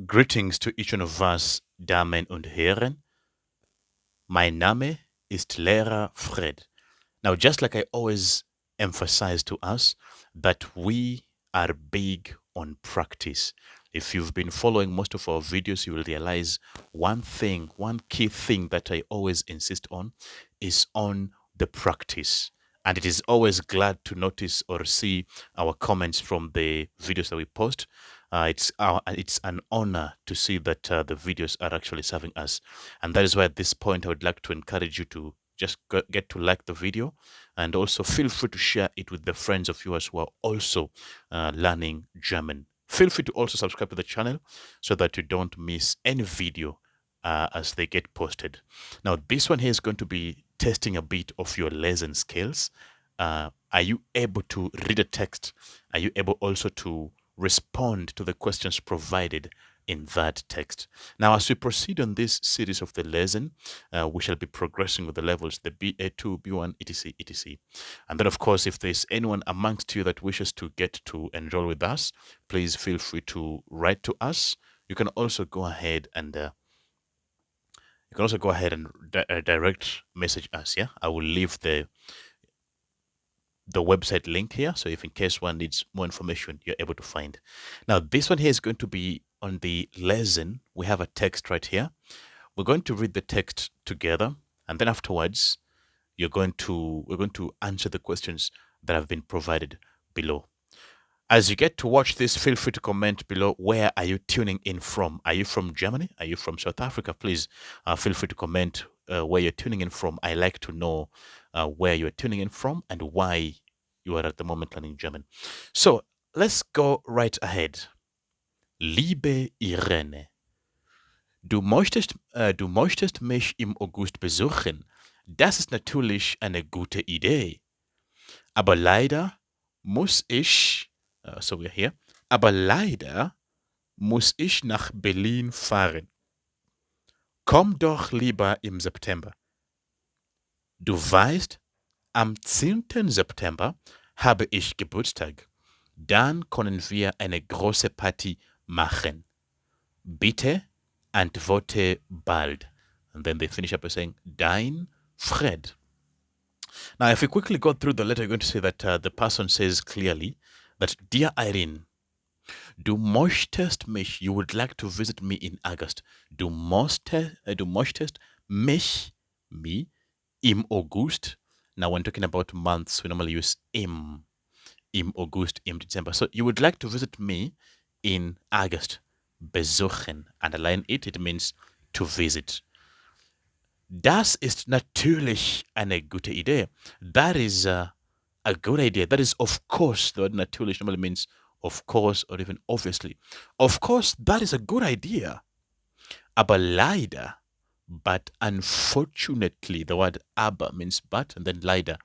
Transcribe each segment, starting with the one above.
Greetings to each one of us, Damen und Herren. Mein Name ist Lehrer Fred. Now, just like I always emphasize to us that we are big on practice. If you've been following most of our videos, you will realize one thing, one key thing that I always insist on is on the practice. And it is always glad to notice or see our comments from the videos that we post. It's an honor to see that the videos are actually serving us. And that is why at this point I would like to encourage you to just get to like the video, and also feel free to share it with the friends of yours who are also learning German. Feel free to also subscribe to the channel so that you don't miss any video as they get posted. Now, this one here is going to be testing a bit of your lesson skills. Are you able to read a text? Are you able also to respond to the questions provided in that text? Now, as we proceed on this series of the lesson, we shall be progressing with the levels, the BA2, B1, etc., etc. And then, of course, if there's anyone amongst you that wishes to get to enroll with us, please feel free to write to us. You can also go ahead and direct message us. Yeah, I will leave the website link here. So if in case one needs more information, you're able to find. Now, this one here is going to be on the lesson. We have a text right here. We're going to read the text together, and then afterwards, we're going to answer the questions that have been provided below. As you get to watch this, feel free to comment below. Where are you tuning in from? Are you from Germany? Are you from South Africa? Please feel free to comment where you're tuning in from. I like to know where you're tuning in from and why you are at the moment learning German. So let's go right ahead. Liebe Irene, du möchtest mich im August besuchen. Das ist natürlich eine gute Idee. Aber leider muss ich, so we're here, aber leider muss ich nach Berlin fahren. Komm doch lieber im September. Du weißt, am 10. September habe ich Geburtstag. Dann können wir eine große Party machen. Bitte antworte bald. And then they finish up by saying, Dein Fred. Now, if we quickly go through the letter, you're going to see that the person says clearly that, Dear Irene, du möchtest mich, you would like to visit me in August. Du möchtest mich, me, im August. Now, when talking about months, we normally use im August, im December. So, you would like to visit me in August. Besuchen. Underline it, it means to visit. Das ist natürlich eine gute Idee. That is a good idea. That is, of course. The word natürlich normally means of course or even obviously. Of course, that is a good idea. Aber leider, but unfortunately, the word aber means but, and then leider,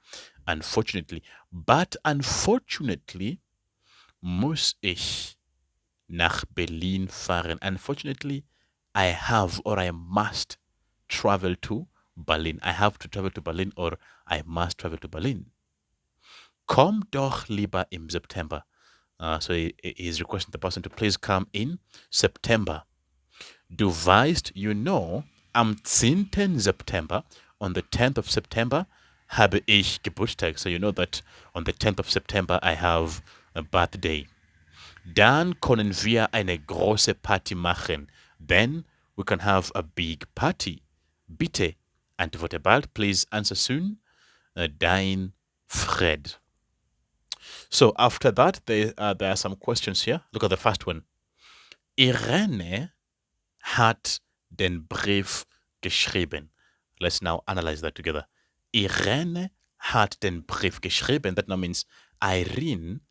unfortunately. But unfortunately, muss ich nach Berlin fahren. Unfortunately, I have or I must travel to Berlin. I have to travel to Berlin or I must travel to Berlin. Komm doch lieber im September. So he is requesting the person to please come in September. Du weißt, you know, am 10. September, on the 10th of September, habe ich Geburtstag. So you know that on the 10th of September I have a birthday. Dann können wir eine große Party machen. Then we can have a big party. Bitte antworte bald. Please answer soon. Dein Fred. So after that, there are some questions here. Look at the first one. Irene hat den Brief geschrieben. Let's now analyze that together. Irene hat den Brief geschrieben. That now means Irene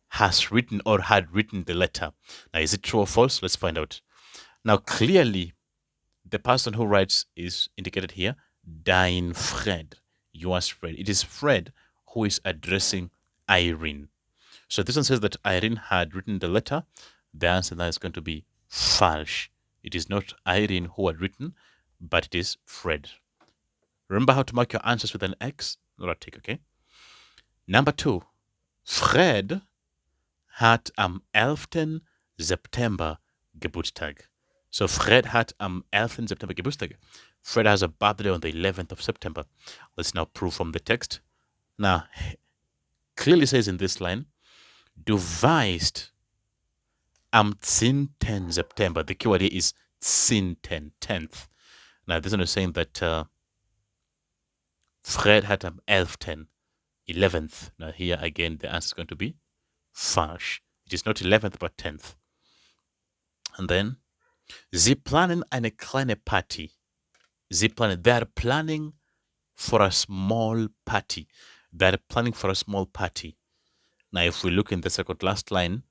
has written or had written the letter. Now, is it true or false? Let's find out. Now, clearly, the person who writes is indicated here, Dein Fred, yours Fred. It is Fred who is addressing Irene. So this one says that Irene had written the letter. The answer now is going to be falsch. It is not Irene who had written, but it is Fred. Remember how to mark your answers with an X, not a tick, okay? Number 2, Fred hat am 11. September Geburtstag. So Fred hat am 11. September Geburtstag. Fred has a birthday on the 11th of September. Let's now prove from the text. Now, clearly says in this line, du weißt am 10. September. The keyword here is 10, 10th. Now, this is saying that Fred hat am 11. 11th. Now, here again, the answer is going to be falsch. It is not 11th, but 10th. And then, Sie planen eine kleine Party. They are planning for a small party. They are planning for a small party. Now, if we look in the second last line,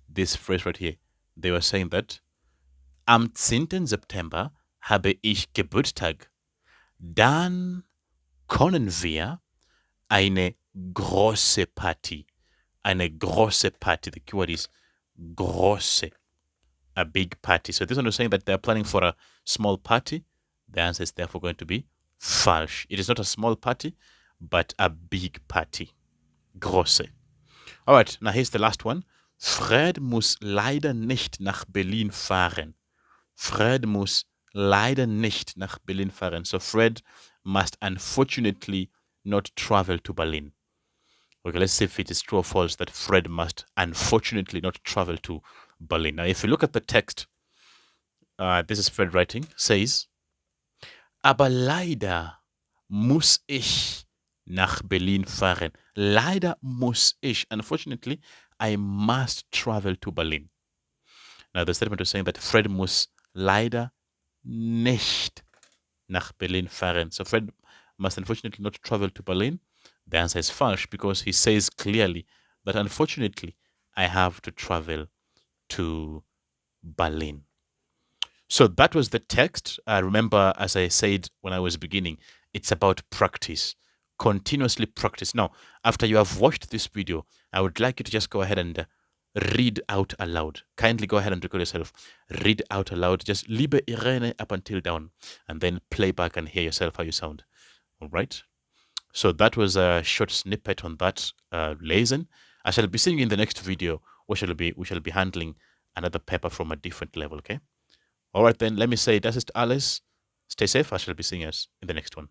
this phrase right here, they were saying that am 10. September habe ich Geburtstag. Dann können wir eine große Party. Eine große Party. The keyword is große. A big party. So this one is saying that they're planning for a small party. The answer is therefore going to be falsch. It is not a small party, but a big party. Große. All right, now here's the last one. Fred muss leider nicht nach Berlin fahren. Fred muss leider nicht nach Berlin fahren. So Fred must unfortunately not travel to Berlin. Okay, let's see if it is true or false that Fred must unfortunately not travel to Berlin. Now, if you look at the text, this is Fred writing, says, aber leider muss ich nach Berlin fahren. Leider muss ich. Unfortunately, I must travel to Berlin. Now, the statement is saying that Fred muss leider nicht nach Berlin fahren. So Fred must unfortunately not travel to Berlin. The answer is false because he says clearly that unfortunately I have to travel to Berlin. So that was the text. Remember, as I said when I was beginning, it's about practice. Continuously practice. Now, after you have watched this video, I would like you to just go ahead and read out aloud. Kindly go ahead and record yourself. Read out aloud. Just Liebe Irene up until down. And then play back and hear yourself how you sound. All right? So that was a short snippet on that Lesen. I shall be seeing you in the next video. We shall be handling another paper from a different level, okay? All right then, let me say, das ist alles. Stay safe. I shall be seeing us in the next one.